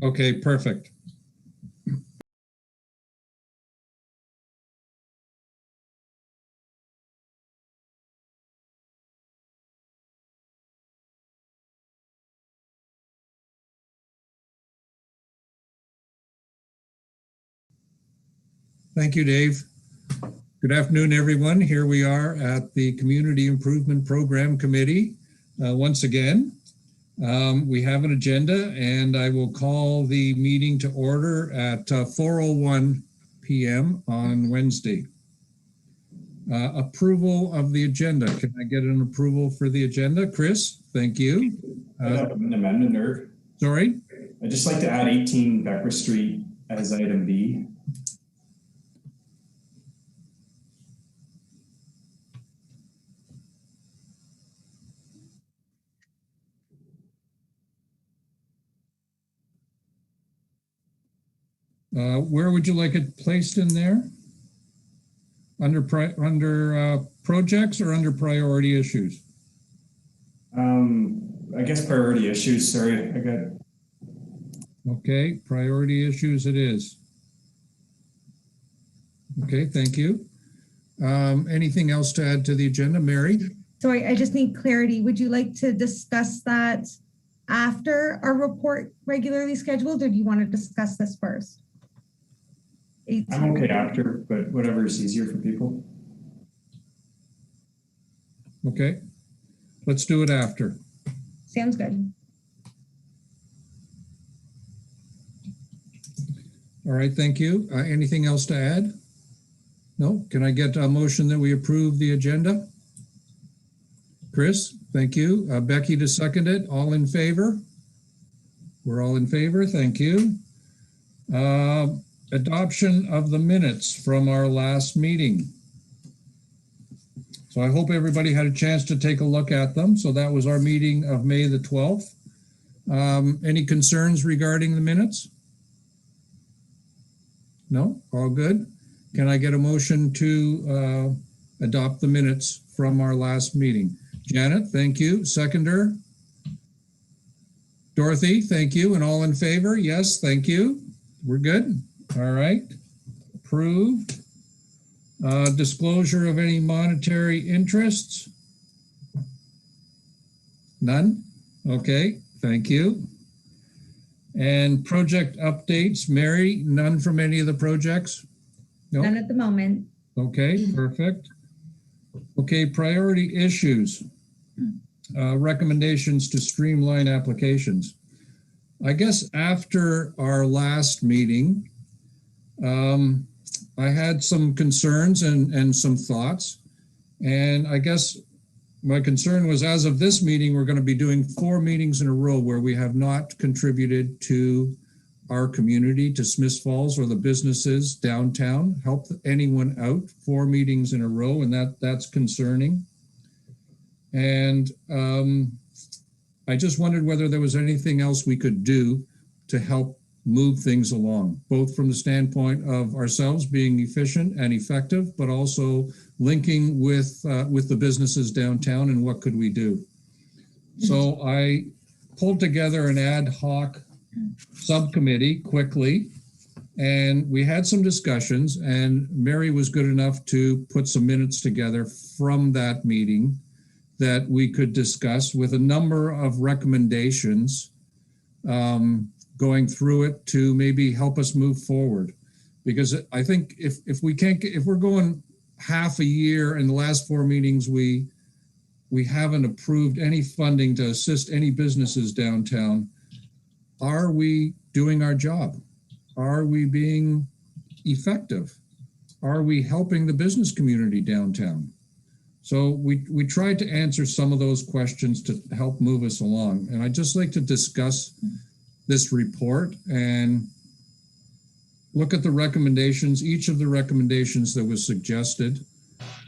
Okay, perfect. Thank you, Dave. Good afternoon, everyone. Here we are at the Community Improvement Program Committee. Once again, we have an agenda, and I will call the meeting to order at 4:01 p.m. on Wednesday. Approval of the agenda. Can I get an approval for the agenda? Chris, thank you. An amendment, Irv. Sorry? I'd just like to add 18 Becker Street as item B. Where would you like it placed in there? Under projects or under priority issues? I guess priority issues. Sorry, I got. Okay, priority issues it is. Okay, thank you. Anything else to add to the agenda, Mary? Sorry, I just need clarity. Would you like to discuss that after our report regularly scheduled, or do you want to discuss this first? I'm okay after, but whatever is easier for people. Okay, let's do it after. Sounds good. All right, thank you. Anything else to add? No? Can I get a motion that we approve the agenda? Chris, thank you. Becky to second it. All in favor? We're all in favor. Thank you. Adoption of the minutes from our last meeting. So I hope everybody had a chance to take a look at them. So that was our meeting of May the 12th. Any concerns regarding the minutes? No? All good? Can I get a motion to adopt the minutes from our last meeting? Janet, thank you. Seconder? Dorothy, thank you. And all in favor? Yes, thank you. We're good. All right. Approved. Disclosure of any monetary interests? None? Okay, thank you. And project updates, Mary, none from any of the projects? Nope. None at the moment. Okay, perfect. Okay, priority issues. Recommendations to streamline applications. I guess after our last meeting, I had some concerns and some thoughts. And I guess my concern was, as of this meeting, we're going to be doing 4 meetings in a row where we have not contributed to our community, to Smiths Falls or the businesses downtown, help anyone out. 4 meetings in a row, and that's concerning. And I just wondered whether there was anything else we could do to help move things along, both from the standpoint of ourselves being efficient and effective, but also linking with the businesses downtown and what could we do. So I pulled together an ad hoc subcommittee quickly, and we had some discussions, and Mary was good enough to put some minutes together from that meeting that we could discuss with a number of recommendations, going through it to maybe help us move forward. Because I think if we're going half a year, in the last 4 meetings we haven't approved any funding to assist any businesses downtown, are we doing our job? Are we being effective? Are we helping the business community downtown? So we tried to answer some of those questions to help move us along. And I'd just like to discuss this report and look at the recommendations, each of the recommendations that was suggested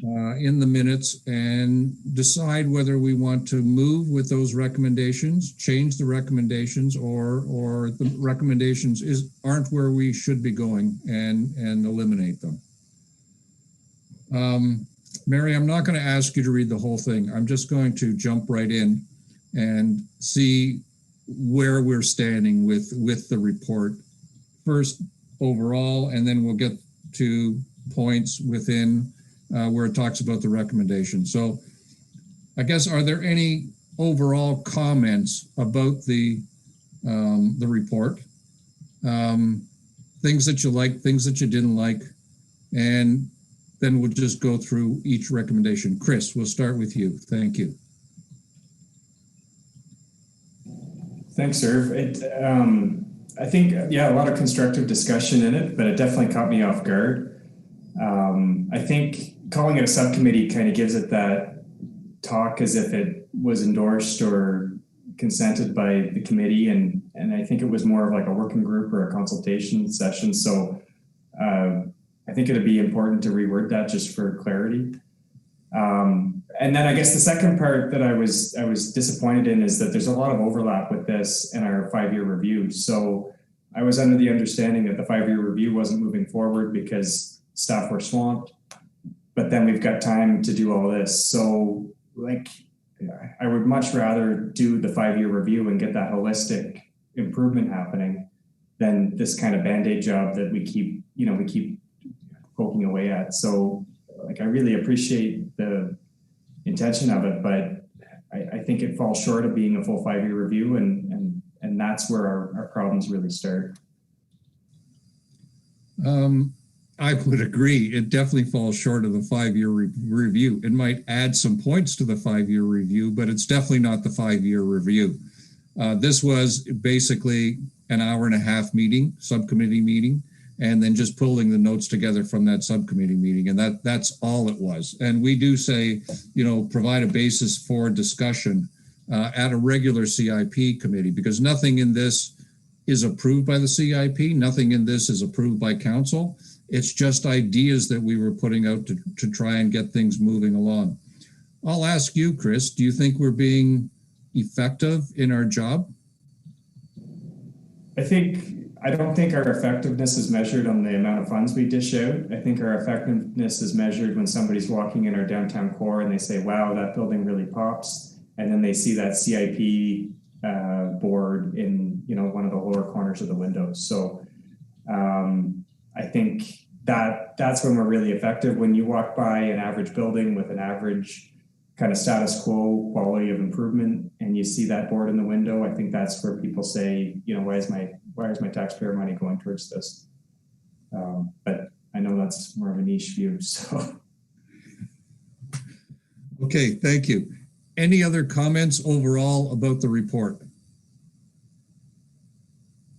in the minutes, and decide whether we want to move with those recommendations, change the recommendations, or the recommendations aren't where we should be going, and eliminate them. Mary, I'm not going to ask you to read the whole thing. I'm just going to jump right in and see where we're standing with the report. First, overall, and then we'll get to points within where it talks about the recommendation. So I guess, are there any overall comments about the report? Things that you like, things that you didn't like, and then we'll just go through each recommendation. Chris, we'll start with you. Thank you. Thanks, Irv. I think, yeah, a lot of constructive discussion in it, but it definitely caught me off guard. I think calling it a subcommittee kind of gives it that talk as if it was endorsed or consented by the committee, and I think it was more of like a working group or a consultation session. So I think it'd be important to reword that just for clarity. And then I guess the second part that I was disappointed in is that there's a lot of overlap with this in our 5-year review. So I was under the understanding that the 5-year review wasn't moving forward because staff were swamped, but then we've got time to do all this. So like, I would much rather do the 5-year review and get that holistic improvement happening than this kind of Band-Aid job that we keep poking away at. So like, I really appreciate the intention of it, but I think it falls short of being a full 5-year review, and that's where our problems really start. I would agree. It definitely falls short of the 5-year review. It might add some points to the 5-year review, but it's definitely not the 5-year review. This was basically an hour-and-a-half meeting, subcommittee meeting, and then just pulling the notes together from that subcommittee meeting. And that's all it was. And we do say, provide a basis for discussion at a regular CIP committee, because nothing in this is approved by the CIP. Nothing in this is approved by council. It's just ideas that we were putting out to try and get things moving along. I'll ask you, Chris, do you think we're being effective in our job? I don't think our effectiveness is measured on the amount of funds we dish out. I think our effectiveness is measured when somebody's walking in our downtown core and they say, wow, that building really pops. And then they see that CIP board in one of the lower corners of the windows. So I think that's when we're really effective. When you walk by an average building with an average kind of status quo quality of improvement and you see that board in the window, I think that's where people say, why is my taxpayer money going towards this? But I know that's more of a niche view. So, okay, thank you. Any other comments overall about the report?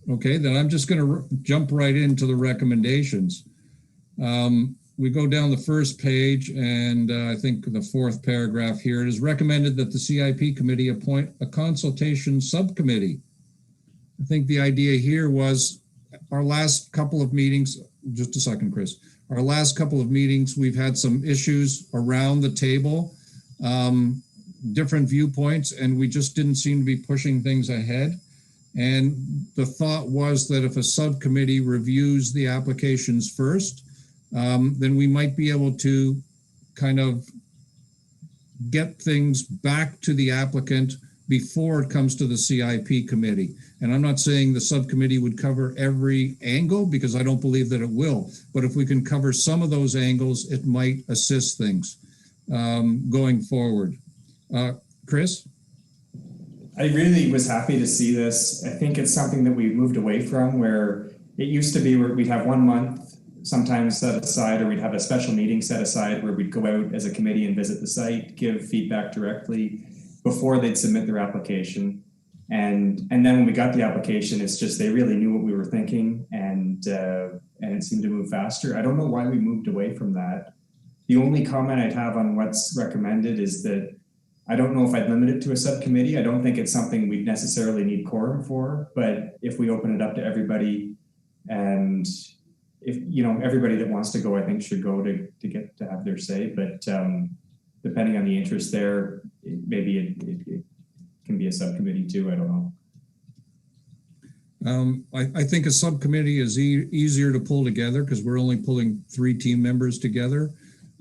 Okay, then I'm just going to jump right into the recommendations. We go down the first page, and I think the 4th paragraph here, it is recommended that the CIP committee appoint a consultation subcommittee. I think the idea here was our last couple of meetings, just a second, Chris. Our last couple of meetings, we've had some issues around the table, different viewpoints, and we just didn't seem to be pushing things ahead. And the thought was that if a subcommittee reviews the applications first, then we might be able to kind of get things back to the applicant before it comes to the CIP committee. And I'm not saying the subcommittee would cover every angle, because I don't believe that it will. But if we can cover some of those angles, it might assist things going forward. Chris? I really was happy to see this. I think it's something that we've moved away from, where it used to be where we'd have 1 month sometimes set aside, or we'd have a special meeting set aside where we'd go out as a committee and visit the site, give feedback directly before they'd submit their application. And then when we got the application, it's just, they really knew what we were thinking, and it seemed to move faster. I don't know why we moved away from that. The only comment I'd have on what's recommended is that I don't know if I'd limit it to a subcommittee. I don't think it's something we'd necessarily need quorum for, but if we open it up to everybody, and if everybody that wants to go, I think should go to get to have their say. But depending on the interest there, maybe it can be a subcommittee too. I don't know. I think a subcommittee is easier to pull together because we're only pulling 3 team members together.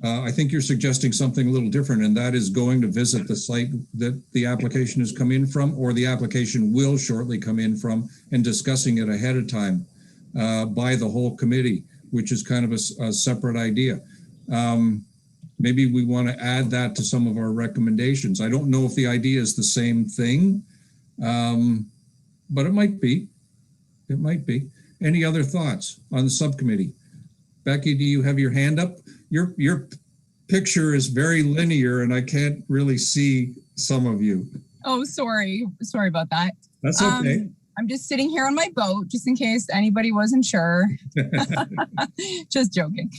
I think you're suggesting something a little different, and that is going to visit the site that the application has come in from, or the application will shortly come in from, and discussing it ahead of time by the whole committee, which is kind of a separate idea. Maybe we want to add that to some of our recommendations. I don't know if the idea is the same thing, but it might be. It might be. Any other thoughts on the subcommittee? Becky, do you have your hand up? Your picture is very linear and I can't really see some of you. Oh, sorry. Sorry about that. That's okay. I'm just sitting here on my boat, just in case anybody wasn't sure. Just joking.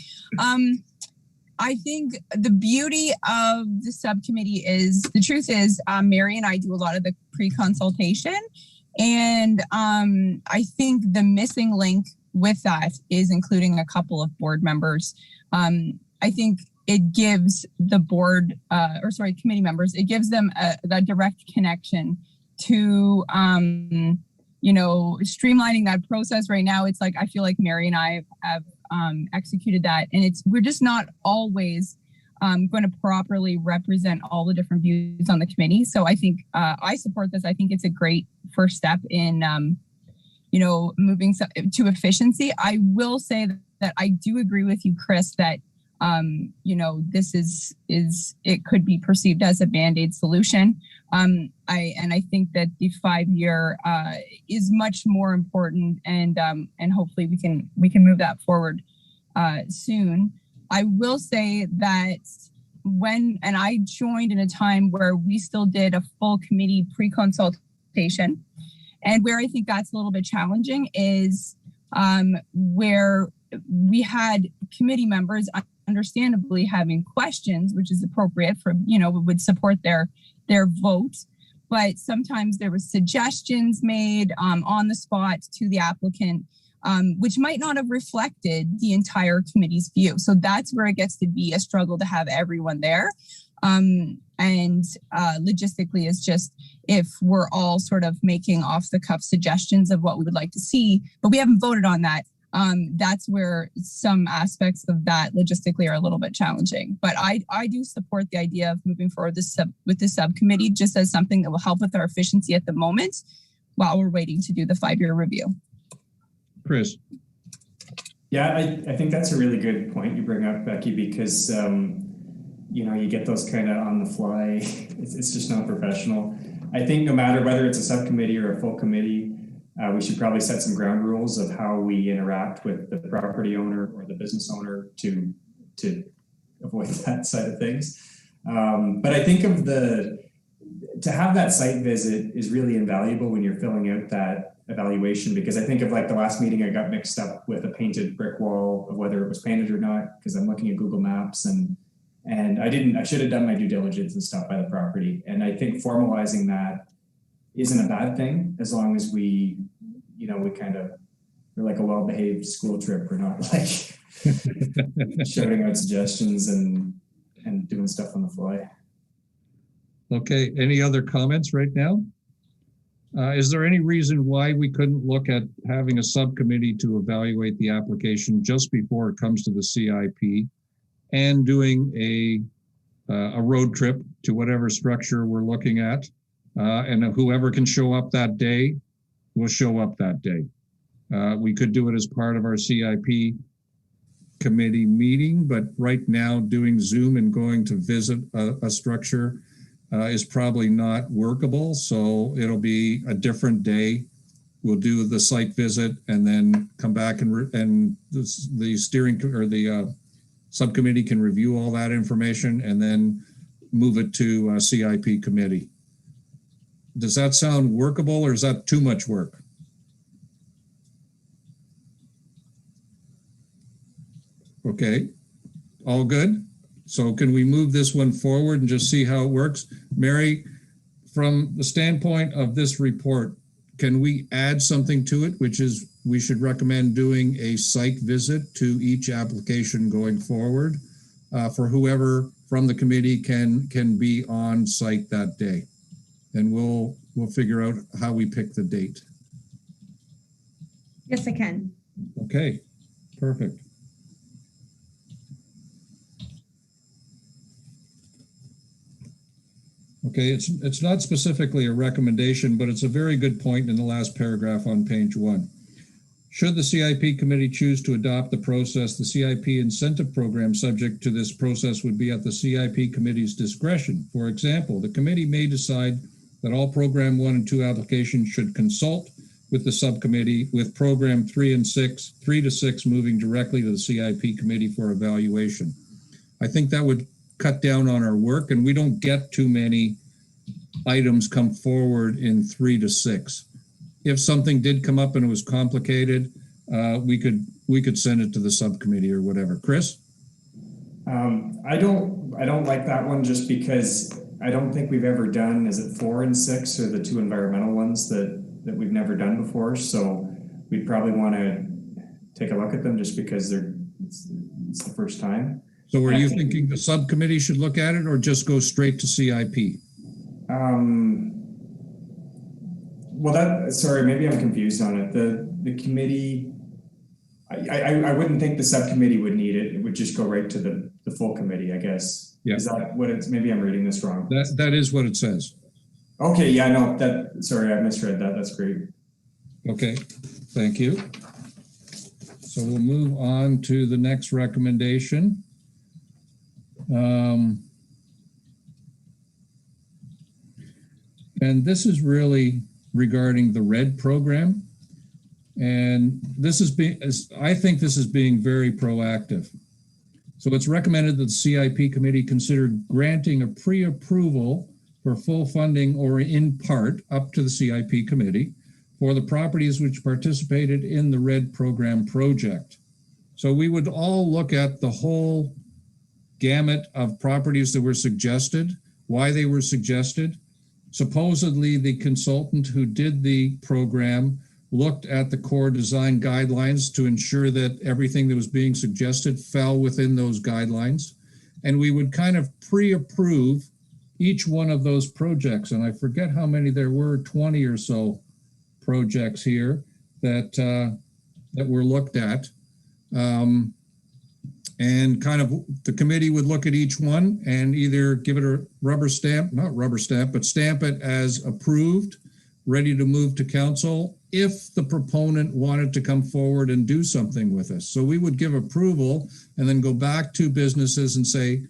I think the beauty of the subcommittee is, the truth is, Mary and I do a lot of the pre-consultation. And I think the missing link with that is including a couple of board members. I think it gives the board, committee members, it gives them a direct connection to, streamlining that process. Right now, it's like, I feel like Mary and I have executed that, and we're just not always going to properly represent all the different views on the committee. So I think I support this. I think it's a great first step in, moving to efficiency. I will say that I do agree with you, Chris, that this is it could be perceived as a band-aid solution. I think that the 5-year is much more important, and hopefully we can move that forward soon. I will say that I joined in a time where we still did a full committee pre-consultation, and where I think that's a little bit challenging is where we had committee members understandably having questions, which is appropriate for, would support their vote. But sometimes there was suggestions made on the spot to the applicant, which might not have reflected the entire committee's view. So that's where it gets to be a struggle to have everyone there. And logistically is just if we're all sort of making off the cuff suggestions of what we would like to see, but we haven't voted on that. That's where some aspects of that logistically are a little bit challenging. But I do support the idea of moving forward with the subcommittee just as something that will help with our efficiency at the moment while we're waiting to do the 5-year review. Chris. Yeah, I think that's a really good point you bring up, Becky, because you get those kind of on the fly. It's just not professional. I think no matter whether it's a subcommittee or a full committee, we should probably set some ground rules of how we interact with the property owner or the business owner to avoid that side of things. But I think to have that site visit is really invaluable when you're filling out that evaluation, because I think of like the last meeting, I got mixed up with a painted brick wall of whether it was painted or not, because I'm looking at Google Maps and I should have done my due diligence and stopped by the property. And I think formalizing that isn't a bad thing, as long as we're like a well-behaved school trip. We're not like shouting out suggestions and doing stuff on the fly. Okay, any other comments right now? Is there any reason why we couldn't look at having a subcommittee to evaluate the application just before it comes to the CIP and doing a road trip to whatever structure we're looking at? And whoever can show up that day will show up that day. We could do it as part of our CIP committee meeting, but right now doing Zoom and going to visit a structure is probably not workable. So it'll be a different day. We'll do the site visit and then come back and the steering or the subcommittee can review all that information and then move it to CIP committee. Does that sound workable, or is that too much work? Okay, all good. So can we move this one forward and just see how it works? Mary, from the standpoint of this report, can we add something to it, which is we should recommend doing a site visit to each application going forward for whoever from the committee can be on site that day? And we'll figure out how we pick the date. Yes, I can. Okay, perfect. Okay, it's not specifically a recommendation, but it's a very good point in the last paragraph on page 1. Should the CIP committee choose to adopt the process, the CIP incentive program subject to this process would be at the CIP committee's discretion. For example, the committee may decide that all program 1 and 2 applications should consult with the subcommittee, with program 3 to 6 moving directly to the CIP committee for evaluation. I think that would cut down on our work, and we don't get too many items come forward in 3 to 6. If something did come up and it was complicated, we could send it to the subcommittee or whatever. Chris? I don't like that one just because I don't think we've ever done, is it 4 and 6 or the 2 environmental ones that we've never done before? So we'd probably want to take a look at them just because it's the first time. So are you thinking the subcommittee should look at it or just go straight to CIP? Well, sorry, maybe I'm confused on it. The committee, I wouldn't think the subcommittee would need it. It would just go right to the full committee, I guess. Yeah. Is that what it's, maybe I'm reading this wrong. That is what it says. Okay, yeah, no, sorry, I misread that. That's great. Okay, thank you. So we'll move on to the next recommendation. And this is really regarding the RED program. And this is I think this is being very proactive. So it's recommended that the CIP committee consider granting a pre-approval for full funding or in part up to the CIP committee for the properties which participated in the RED program project. So we would all look at the whole gamut of properties that were suggested, why they were suggested. Supposedly the consultant who did the program looked at the core design guidelines to ensure that everything that was being suggested fell within those guidelines. And we would kind of pre-approve each one of those projects. And I forget how many there were, 20 or so projects here that were looked at. And kind of the committee would look at each one and either give it a rubber stamp, not rubber stamp, but stamp it as approved, ready to move to council if the proponent wanted to come forward and do something with us. So we would give approval and then go back to businesses and say,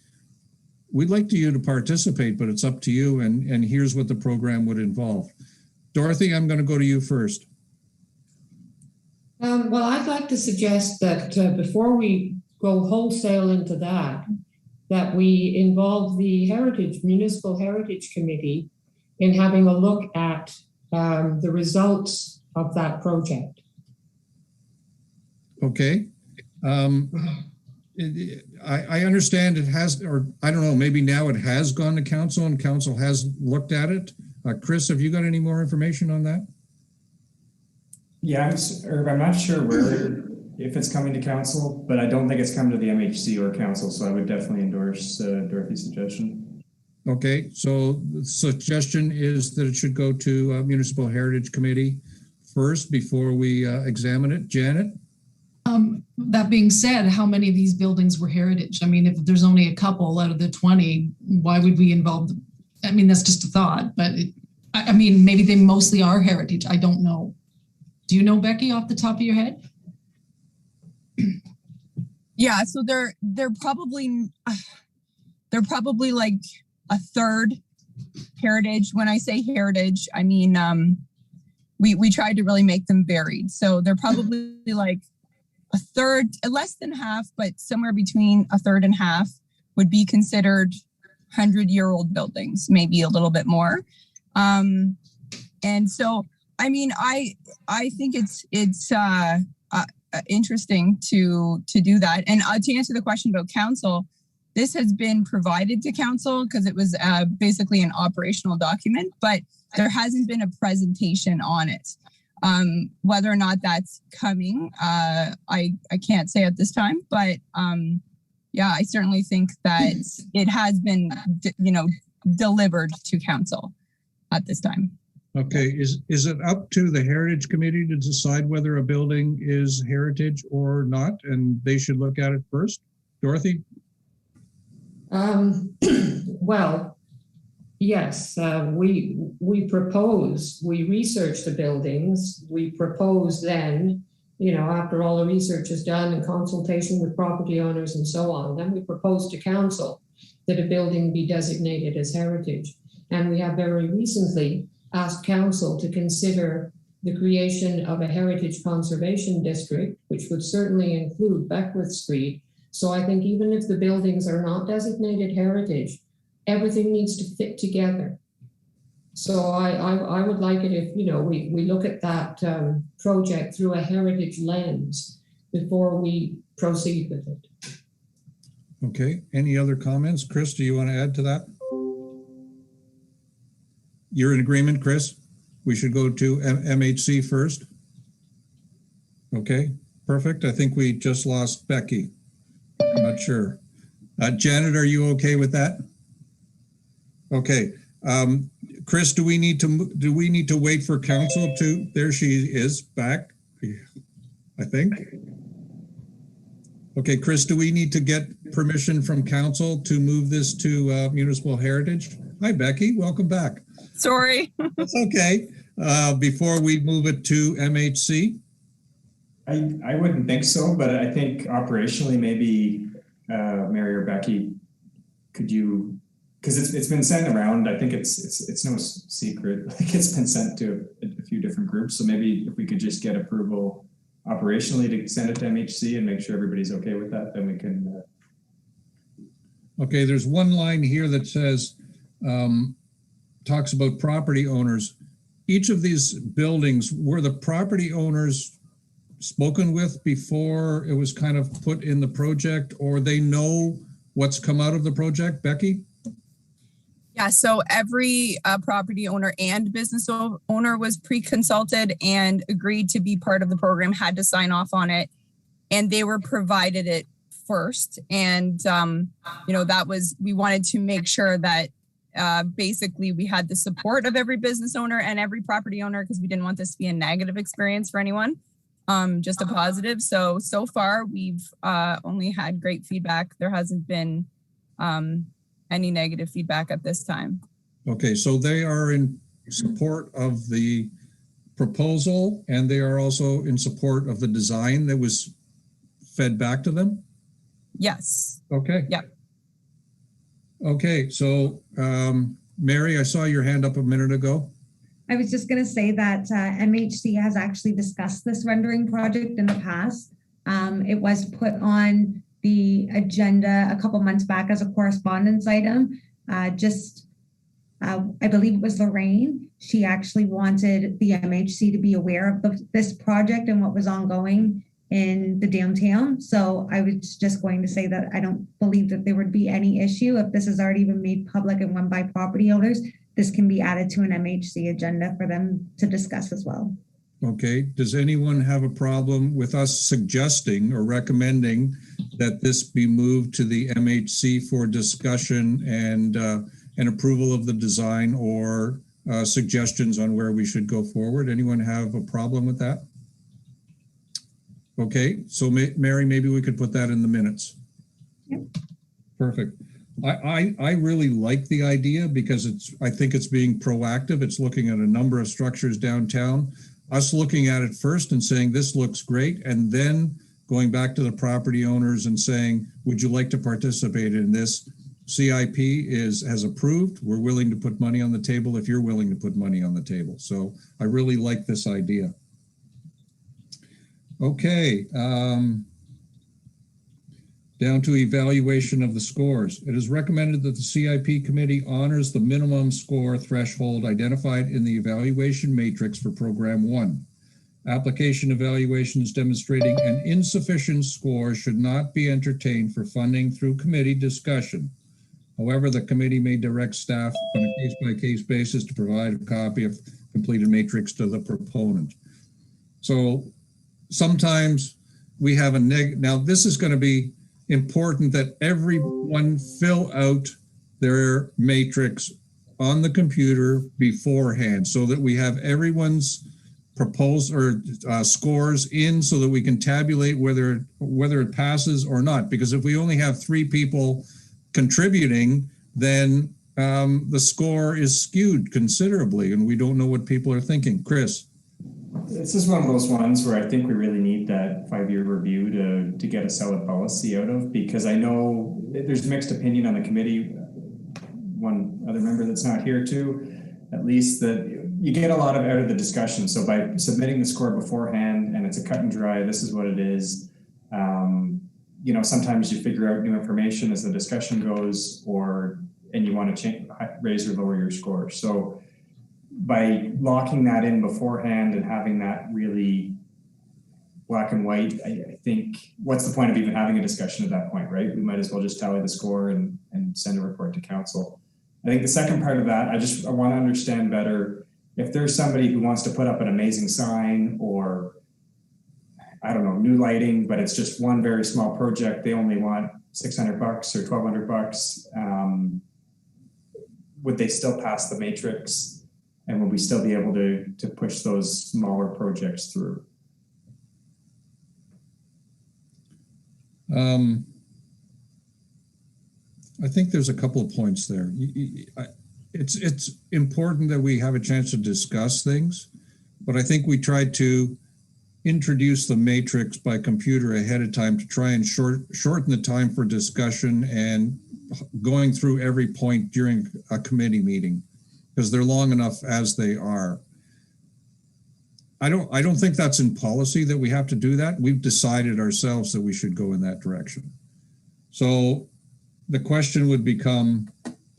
we'd like you to participate, but it's up to you. And here's what the program would involve. Dorothy, I'm going to go to you first. Well, I'd like to suggest that before we go wholesale into that we involve the Municipal Heritage Committee in having a look at the results of that project. Okay. I understand it has, or I don't know, maybe now it has gone to council and council has looked at it. Chris, have you got any more information on that? Yeah, I'm not sure if it's coming to council, but I don't think it's come to the MHC or council, so I would definitely endorse Dorothy's suggestion. Okay, so the suggestion is that it should go to Municipal Heritage Committee first before we examine it. Janet? That being said, how many of these buildings were heritage? I mean, if there's only a couple out of the 20, why would we involve them? I mean, that's just a thought, but I mean, maybe they mostly are heritage. I don't know. Do you know, Becky, off the top of your head? Yeah, so they're probably like a third heritage. When I say heritage, I mean we tried to really make them varied. So they're probably like a third, less than half, but somewhere between a third and half would be considered 100-year-old buildings, maybe a little bit more. And so, I mean, I think it's interesting to do that. And to answer the question about council, this has been provided to council because it was basically an operational document, but there hasn't been a presentation on it. Whether or not that's coming, I can't say at this time, but yeah, I certainly think that it has been, delivered to council at this time. Okay, is it up to the Heritage Committee to decide whether a building is heritage or not, and they should look at it first? Dorothy? Well, yes, we propose, we research the buildings, we propose then, after all the research is done in consultation with property owners and so on, then we propose to council that a building be designated as heritage. And we have very recently asked council to consider the creation of a heritage conservation district, which would certainly include Beckwith Street. So I think even if the buildings are not designated heritage, everything needs to fit together. So I would like it if, we look at that project through a heritage lens before we proceed with it. Okay, any other comments? Chris, do you want to add to that? You're in agreement, Chris? We should go to MHC first? Okay, perfect. I think we just lost Becky. I'm not sure. Janet, are you okay with that? Okay. Chris, do we need to wait for council to, there she is back, I think. Okay, Chris, do we need to get permission from council to move this to municipal heritage? Hi, Becky, welcome back. Sorry. That's okay. Before we move it to MHC? I wouldn't think so, but I think operationally maybe Mary or Becky, could you, because it's been sent around. I think it's no secret. Like it's been sent to a few different groups. So maybe if we could just get approval operationally to send it to MHC and make sure everybody's okay with that, then we can. Okay, there's one line here that says, talks about property owners. Each of these buildings, were the property owners spoken with before it was kind of put in the project, or they know what's come out of the project, Becky? Yeah, so every property owner and business owner was pre-consulted and agreed to be part of the program, had to sign off on it, and they were provided it first. And, that was, we wanted to make sure that basically we had the support of every business owner and every property owner, because we didn't want this to be a negative experience for anyone, just a positive. So far we've only had great feedback. There hasn't been any negative feedback at this time. Okay, so they are in support of the proposal and they are also in support of the design that was fed back to them? Yes. Okay. Yep. Okay, so Mary, I saw your hand up a minute ago. I was just going to say that MHC has actually discussed this rendering project in the past. It was put on the agenda a couple months back as a correspondence item. I believe it was Lorraine. She actually wanted the MHC to be aware of this project and what was ongoing in the downtown. So I was just going to say that I don't believe that there would be any issue if this has already been made public and run by property owners. This can be added to an MHC agenda for them to discuss as well. Okay, does anyone have a problem with us suggesting or recommending that this be moved to the MHC for discussion and approval of the design or suggestions on where we should go forward? Anyone have a problem with that? Okay, so Mary, maybe we could put that in the minutes. Yep. Perfect. I really like the idea because I think it's being proactive. It's looking at a number of structures downtown. Us looking at it first and saying, this looks great. And then going back to the property owners and saying, would you like to participate in this? CIP has approved. We're willing to put money on the table if you're willing to put money on the table. So I really like this idea. Okay. Down to evaluation of the scores. It is recommended that the CIP committee honors the minimum score threshold identified in the evaluation matrix for Program 1. Application evaluations demonstrating an insufficient score should not be entertained for funding through committee discussion. However, the committee may direct staff on a case-by-case basis to provide a copy of completed matrix to the proponent. So sometimes we have a now this is going to be important that everyone fill out their matrix on the computer beforehand so that we have everyone's proposed or scores in so that we can tabulate whether it passes or not. Because if we only have 3 people contributing, then the score is skewed considerably and we don't know what people are thinking. Chris? This is one of those ones where I think we really need that 5-year review to get a solid policy out of, because I know there's mixed opinion on the committee. One other member that's not here too, at least, that you get a lot of out of the discussion. So by submitting the score beforehand and it's a cut and dry, this is what it is. You know, sometimes you figure out new information as the discussion goes, and you want to change, raise or lower your score. So by locking that in beforehand and having that really black and white, I think, what's the point of even having a discussion at that point, right? We might as well just tally the score and send a report to council. I think the second part of that, I want to understand better if there's somebody who wants to put up an amazing sign or, I don't know, new lighting, but it's just one very small project. They only want $600 or $1,200. Would they still pass the matrix? And will we still be able to push those smaller projects through? I think there's a couple of points there. It's important that we have a chance to discuss things, but I think we tried to introduce the matrix by computer ahead of time to try and shorten the time for discussion and going through every point during a committee meeting, because they're long enough as they are. I don't think that's in policy that we have to do that. We've decided ourselves that we should go in that direction. So the question would become,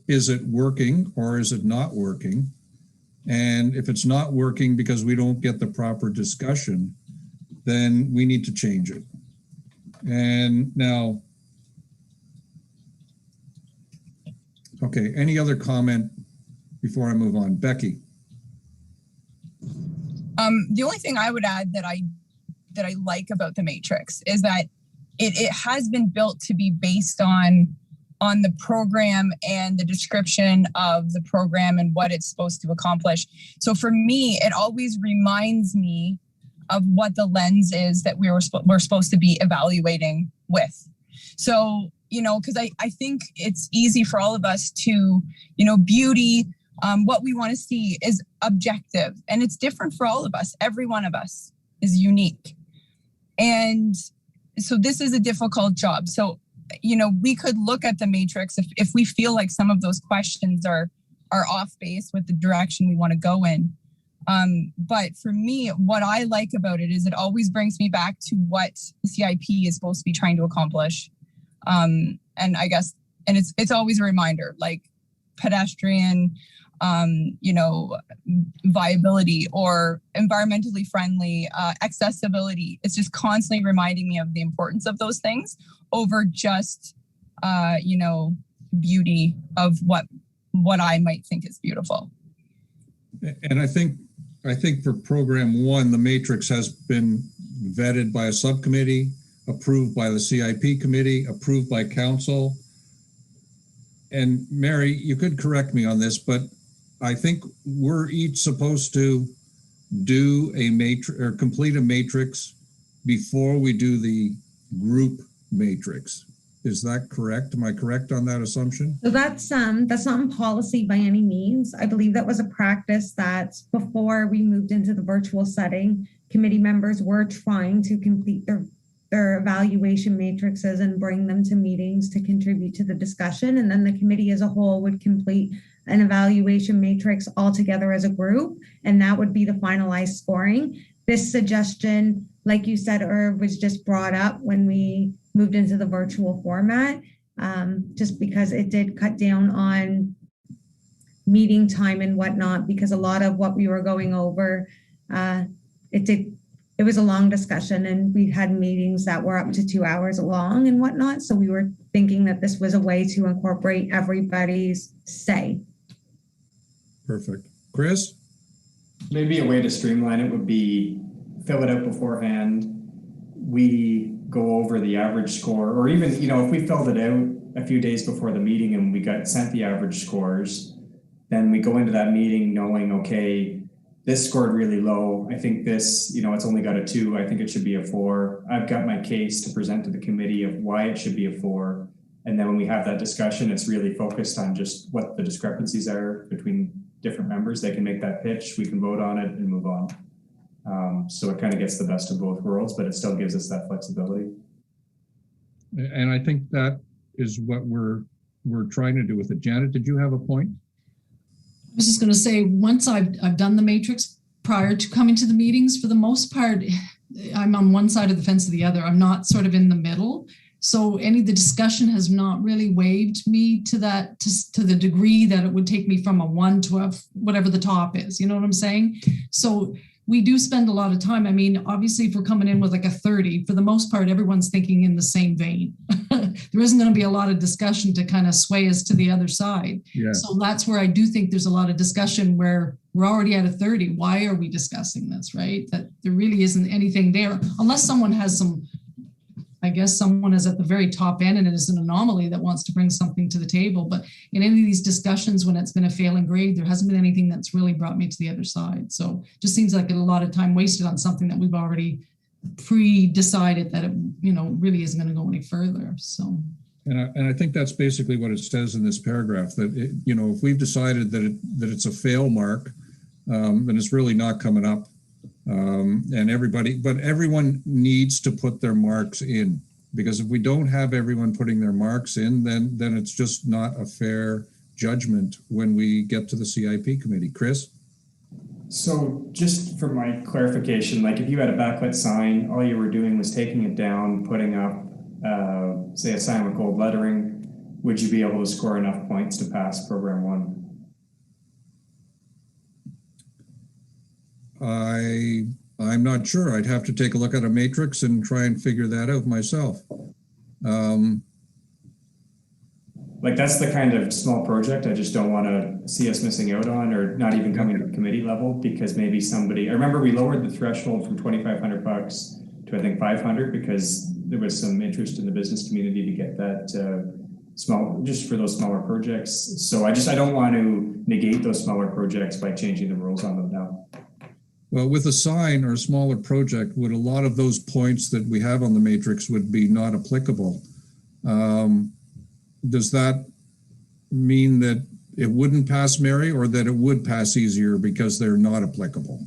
is it working or is it not working? And if it's not working because we don't get the proper discussion, then we need to change it. And now, okay, any other comment before I move on? Becky. The only thing I would add that I like about the matrix is that it has been built to be based on the program and the description of the program and what it's supposed to accomplish. So for me, it always reminds me of what the lens is that we're supposed to be evaluating with. So, you know, because I think it's easy for all of us to, you know, beauty, what we want to see is objective, and it's different for all of us. Every one of us is unique. And so this is a difficult job. So, you know, we could look at the matrix if we feel like some of those questions are off base with the direction we want to go in. But for me, what I like about it is it always brings me back to what the CIP is supposed to be trying to accomplish. And I guess, and it's always a reminder, like pedestrian, you know, viability or environmentally friendly, accessibility. It's just constantly reminding me of the importance of those things over just, you know, beauty of what I might think is beautiful. And I think for program 1, the matrix has been vetted by a subcommittee, approved by the CIP committee, approved by council. And Mary, you could correct me on this, but I think we're each supposed to do a matrix or complete a matrix before we do the group matrix. Is that correct? Am I correct on that assumption? So that's not in policy by any means. I believe that was a practice that before we moved into the virtual setting, committee members were trying to complete their evaluation matrices and bring them to meetings to contribute to the discussion. And then the committee as a whole would complete an evaluation matrix all together as a group, and that would be the finalized scoring. This suggestion, like you said, Irv, was just brought up when we moved into the virtual format, just because it did cut down on meeting time and whatnot, because a lot of what we were going over, it was a long discussion, and we had meetings that were up to 2 hours long and whatnot. So we were thinking that this was a way to incorporate everybody's say. Perfect. Chris? Maybe a way to streamline it would be fill it out beforehand. We go over the average score, or even, you know, if we filled it out a few days before the meeting and we got sent the average scores, then we go into that meeting knowing, okay, this scored really low. I think this, you know, it's only got a 2. I think it should be a 4. I've got my case to present to the committee of why it should be a 4. And then when we have that discussion, it's really focused on just what the discrepancies are between different members. They can make that pitch, we can vote on it and move on. So it kind of gets the best of both worlds, but it still gives us that flexibility. And I think that is what we're trying to do with it. Janet, did you have a point? I was just going to say, once I've done the matrix prior to coming to the meetings, for the most part, I'm on one side of the fence or the other. I'm not sort of in the middle. So any of the discussion has not really waved me to that, to the degree that it would take me from a 1 to a whatever the top is. You know what I'm saying? So we do spend a lot of time. I mean, obviously, if we're coming in with like a 30, for the most part, everyone's thinking in the same vein. There isn't going to be a lot of discussion to kind of sway us to the other side. Yeah. So that's where I do think there's a lot of discussion where we're already at a 30. Why are we discussing this, right? That there really isn't anything there, unless someone has some, I guess someone is at the very top end and it is an anomaly that wants to bring something to the table. But in any of these discussions, when it's been a failing grade, there hasn't been anything that's really brought me to the other side. So it just seems like a lot of time wasted on something that we've already pre-decided that it, really isn't going to go any further. So. And I think that's basically what it says in this paragraph, that if we've decided that it's a fail mark, then it's really not coming up. And everyone needs to put their marks in, because if we don't have everyone putting their marks in, then it's just not a fair judgment when we get to the CIP committee. Chris? So just for my clarification, like if you had a backlit sign, all you were doing was taking it down, putting up, say a sign with gold lettering, would you be able to score enough points to pass program 1? I'm not sure. I'd have to take a look at a matrix and try and figure that out myself. Like that's the kind of small project I just don't want to see us missing out on, or not even coming to the committee level, because maybe somebody, I remember we lowered the threshold from $2,500 to I think 500 because there was some interest in the business community to get that small, just for those smaller projects. So I don't want to negate those smaller projects by changing the rules on them now. Well, with a sign or a smaller project, would a lot of those points that we have on the matrix would be not applicable? Does that mean that it wouldn't pass, Mary, or that it would pass easier because they're not applicable?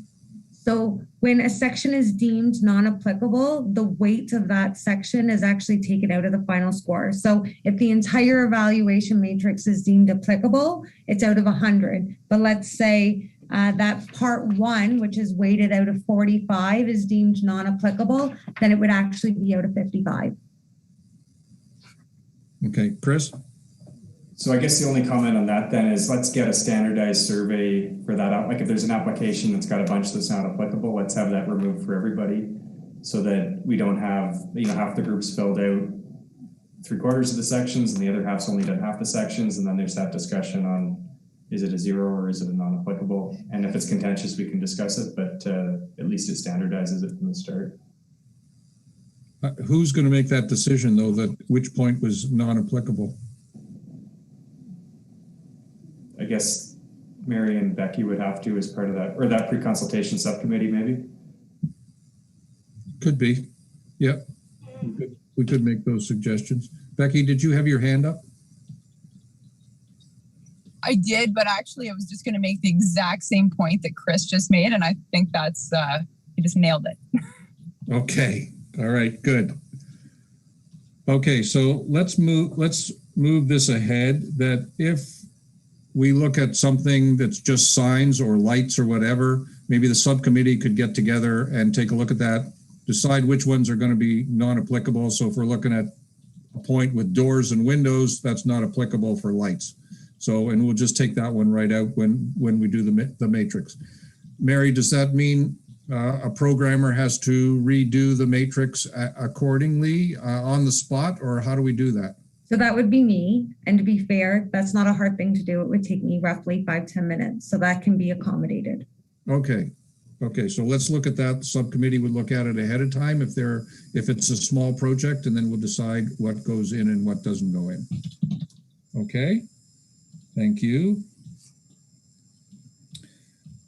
So when a section is deemed non-applicable, the weight of that section is actually taken out of the final score. So if the entire evaluation matrix is deemed applicable, it's out of 100. But let's say that part 1, which is weighted out of 45, is deemed non-applicable, then it would actually be out of 55. Okay, Chris? So I guess the only comment on that then is let's get a standardized survey for that. Like if there's an application that's got a bunch that's not applicable, let's have that removed for everybody so that we don't have, half the groups filled out 3/4 of the sections and the other half's only done half the sections. And then there's that discussion on, is it a 0 or is it a non-applicable? And if it's contentious, we can discuss it, but at least it standardizes it from the start. Who's going to make that decision, though, that which point was non-applicable? I guess Mary and Becky would have to as part of that, or that pre-consultation subcommittee, maybe. Could be. Yep. We could make those suggestions. Becky, did you have your hand up? I did, but actually I was just going to make the exact same point that Chris just made. And I think that's, he just nailed it. Okay. All right, good. Okay, so let's move this ahead, that if we look at something that's just signs or lights or whatever, maybe the subcommittee could get together and take a look at that, decide which ones are going to be non-applicable. So if we're looking at a point with doors and windows, that's not applicable for lights. So, and we'll just take that one right out when we do the matrix. Mary, does that mean a programmer has to redo the matrix accordingly on the spot, or how do we do that? So that would be me. And to be fair, that's not a hard thing to do. It would take me roughly 5-10 minutes. So that can be accommodated. Okay. Okay. So let's look at that. The subcommittee would look at it ahead of time if it's a small project, and then we'll decide what goes in and what doesn't go in. Okay. Thank you.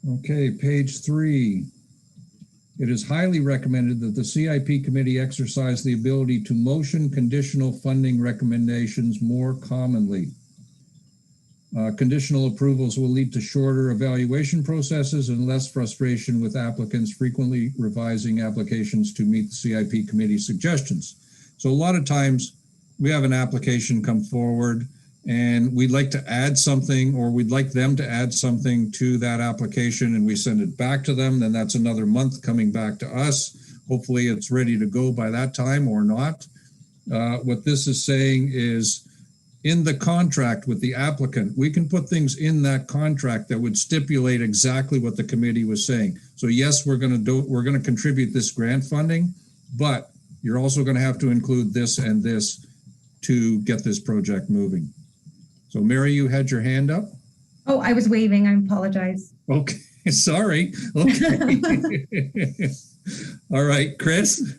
Okay. Page 3. It is highly recommended that the CIP committee exercise the ability to motion conditional funding recommendations more commonly. Conditional approvals will lead to shorter evaluation processes and less frustration with applicants frequently revising applications to meet the CIP committee suggestions. So a lot of times we have an application come forward and we'd like to add something, or we'd like them to add something to that application, and we send it back to them. Then that's another month coming back to us. Hopefully it's ready to go by that time or not. What this is saying is, in the contract with the applicant, we can put things in that contract that would stipulate exactly what the committee was saying. So yes, we're going to contribute this grant funding, but you're also going to have to include this and this to get this project moving. So Mary, you had your hand up? Oh, I was waving. I apologize. Okay, sorry. Okay. All right, Chris?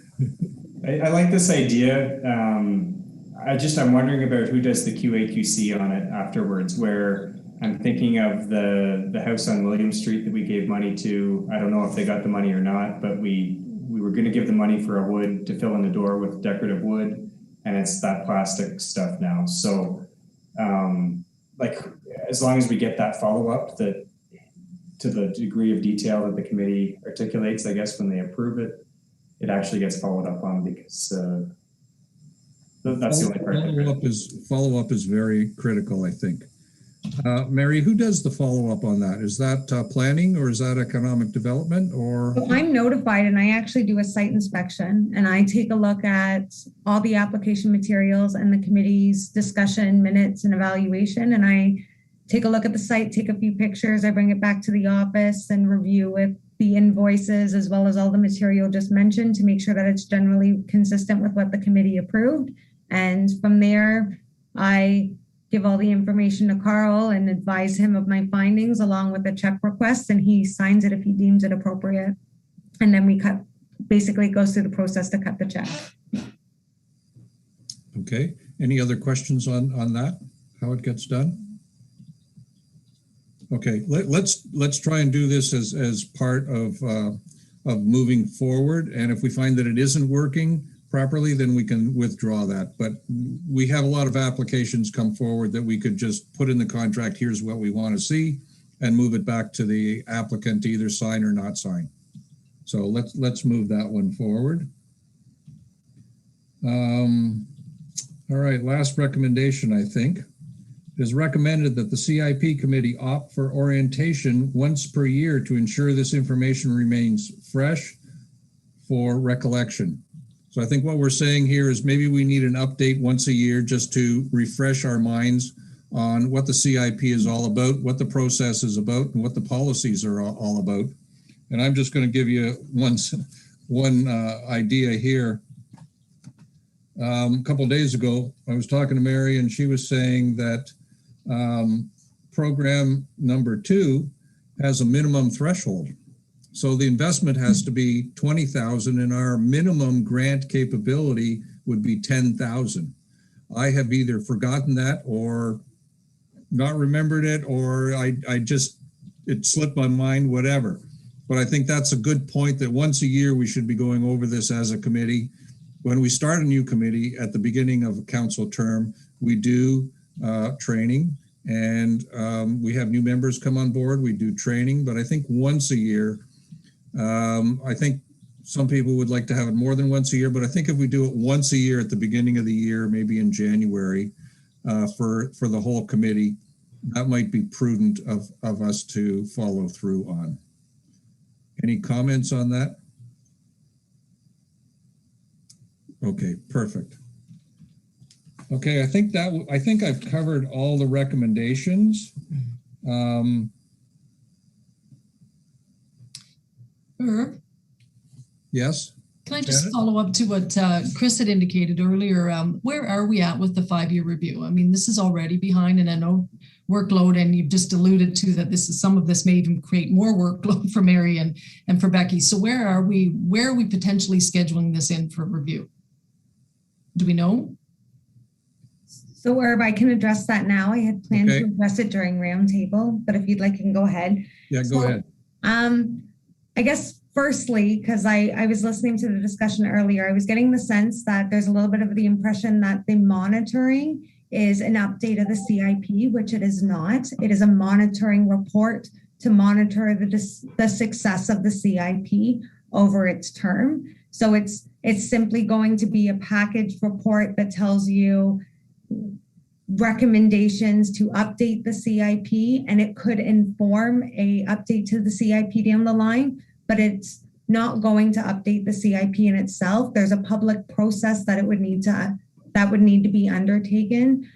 I like this idea. I'm wondering about who does the QA/QC on it afterwards, where I'm thinking of the house on William Street that we gave money to. I don't know if they got the money or not, but we were going to give the money for a wood to fill in the door with decorative wood, and it's that plastic stuff now. So like, as long as we get that follow-up that to the degree of detail that the committee articulates, I guess when they approve it, it actually gets followed up on, because that's the only part. Follow-up is very critical, I think. Mary, who does the follow-up on that? Is that planning, or is that economic development, or? So I'm notified, and I actually do a site inspection, and I take a look at all the application materials and the committee's discussion minutes and evaluation. And I take a look at the site, take a few pictures. I bring it back to the office and review with the invoices as well as all the material just mentioned to make sure that it's generally consistent with what the committee approved. And from there, I give all the information to Carl and advise him of my findings along with the check request, and he signs it if he deems it appropriate. And then we basically goes through the process to cut the check. Okay. Any other questions on that, how it gets done? Okay, let's try and do this as part of moving forward. And if we find that it isn't working properly, then we can withdraw that. But we have a lot of applications come forward that we could just put in the contract, here's what we want to see, and move it back to the applicant to either sign or not sign. So let's move that one forward. All right, last recommendation, I think. It is recommended that the CIP committee opt for orientation once per year to ensure this information remains fresh for recollection. So I think what we're saying here is maybe we need an update once a year just to refresh our minds on what the CIP is all about, what the process is about, and what the policies are all about. And I'm just going to give you one idea here. A couple of days ago, I was talking to Mary, and she was saying that program number 2 has a minimum threshold. So the investment has to be 20,000 and our minimum grant capability would be 10,000. I have either forgotten that or not remembered it, or it slipped my mind, whatever. But I think that's a good point, that once a year we should be going over this as a committee. When we start a new committee at the beginning of a council term, we do training, and we have new members come on board. We do training, but I think once a year, I think some people would like to have it more than once a year, but I think if we do it once a year at the beginning of the year, maybe in January, for the whole committee, that might be prudent of us to follow through on. Any comments on that? Okay, perfect. Okay, I think I've covered all the recommendations. Yes. Can I just Janet? follow up to what Chris had indicated earlier? Where are we at with the 5-year review? I mean, this is already behind, and I know workload, and you've just alluded to that some of this may even create more workload for Mary and for Becky. So where are we potentially scheduling this in for review? Do we know? So Irv, I can address that now. I had planned to address it during roundtable, but if you'd like, you can go ahead. Yeah, go ahead. I guess firstly, because I was listening to the discussion earlier, I was getting the sense that there's a little bit of the impression that the monitoring is an update of the CIP, which it is not. It is a monitoring report to monitor the success of the CIP over its term. So it's simply going to be a package report that tells you recommendations to update the CIP, and it could inform a update to the CIP down the line, but it's not going to update the CIP in itself. There's a public process that would need to be undertaken.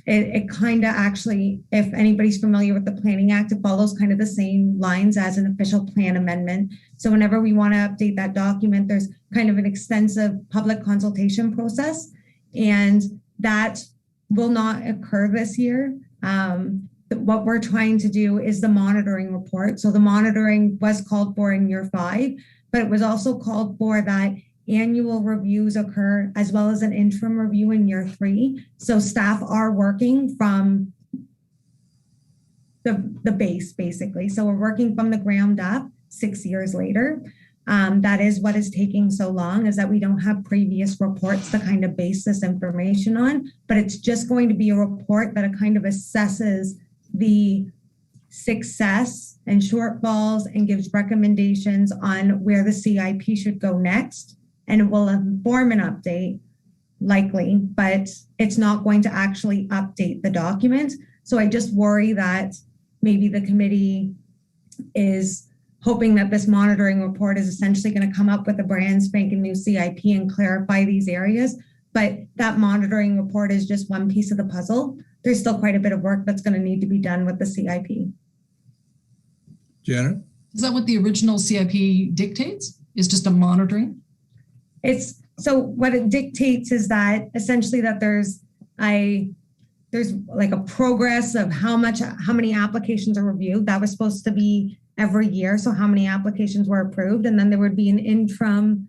It kind of actually, if anybody's familiar with the Planning Act, it follows kind of the same lines as an official plan amendment. So whenever we want to update that document, there's kind of an extensive public consultation process, and that will not occur this year. What we're trying to do is the monitoring report. So the monitoring was called for in year 5, but it was also called for that annual reviews occur as well as an interim review in year 3. So staff are working from the base, basically. So we're working from the ground up 6 years later. That is what is taking so long, is that we don't have previous reports to kind of base this information on, but it's just going to be a report that kind of assesses the success and shortfalls and gives recommendations on where the CIP should go next. And it will inform an update, likely, but it's not going to actually update the document. So I just worry that maybe the committee is hoping that this monitoring report is essentially going to come up with a brand spanking new CIP and clarify these areas. But that monitoring report is just one piece of the puzzle. There's still quite a bit of work that's going to need to be done with the CIP. Janet? Is that what the original CIP dictates? Is just a monitoring? So what it dictates is that essentially that there's like a progress of how many applications are reviewed. That was supposed to be every year. So how many applications were approved, and then there would be an interim.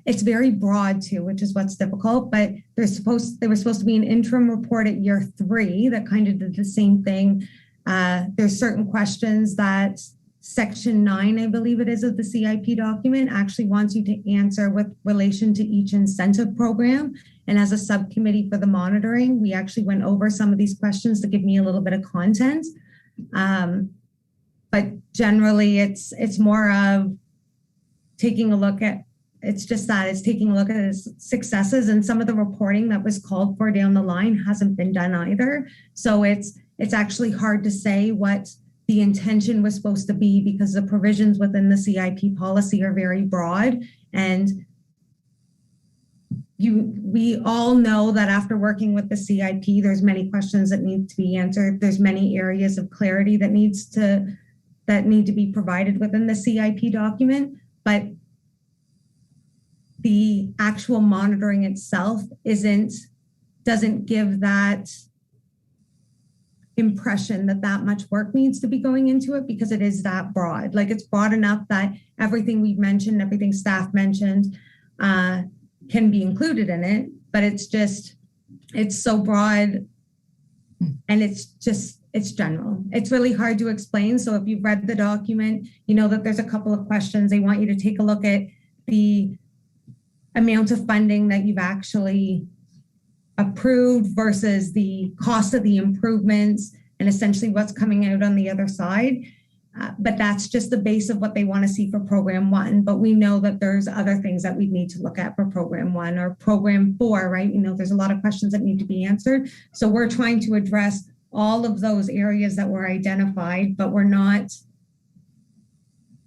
It's very broad too, which is what's difficult, but there was supposed to be an interim report at year 3 that kind of did the same thing. There's certain questions that Section 9, I believe it is, of the CIP document actually wants you to answer with relation to each incentive program. And as a subcommittee for the monitoring, we actually went over some of these questions to give me a little bit of content. But generally, it's more of taking a look at, it's taking a look at his successes, and some of the reporting that was called for down the line hasn't been done either. So it's actually hard to say what the intention was supposed to be, because the provisions within the CIP policy are very broad, and we all know that after working with the CIP, there's many questions that need to be answered. There's many areas of clarity that need to be provided within the CIP document, but the actual monitoring itself doesn't give that impression that much work needs to be going into it, because it is that broad. Like, it's broad enough that everything we've mentioned, everything staff mentioned, can be included in it, but it's so broad, and it's general. It's really hard to explain. So if you've read the document, you know that there's a couple of questions. They want you to take a look at the amount of funding that you've actually approved versus the cost of the improvements, and essentially what's coming out on the other side. But that's just the base of what they want to see for program 1. But we know that there's other things that we need to look at for program 1 or program 4, right? You know, there's a lot of questions that need to be answered. So we're trying to address all of those areas that were identified, but we're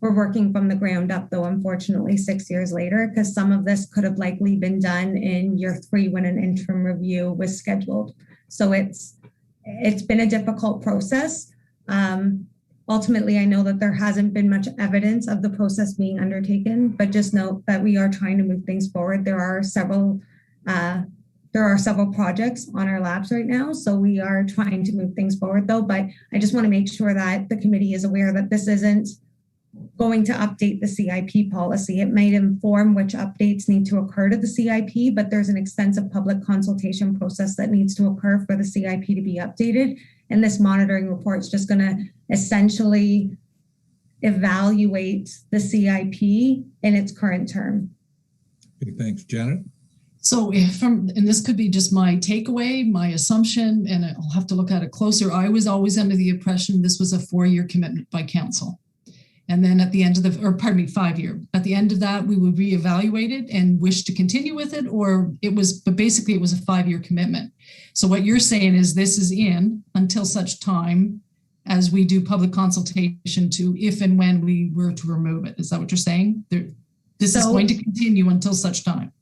working from the ground up, though, unfortunately, 6 years later, because some of this could have likely been done in year 3 when an interim review was scheduled. So it's been a difficult process. Ultimately, I know that there hasn't been much evidence of the process being undertaken, but just note that we are trying to move things forward. There are several projects on our laps right now, so we are trying to move things forward, though. But I just want to make sure that the committee is aware that this isn't going to update the CIP policy. It might inform which updates need to occur to the CIP, but there's an extensive public consultation process that needs to occur for the CIP to be updated. And this monitoring report is just going to essentially evaluate the CIP in its current term. Okay, thanks. Janet? So and this could be just my takeaway, my assumption, and I'll have to look at it closer. I was always under the impression this was a 4-year commitment by council. And then at the end of 5-year. At the end of that, we would reevaluate it and wish to continue with it, but basically it was a 5-year commitment. So what you're saying is this is in until such time as we do public consultation to if and when we were to remove it. Is that what you're saying? This is going to continue until such time.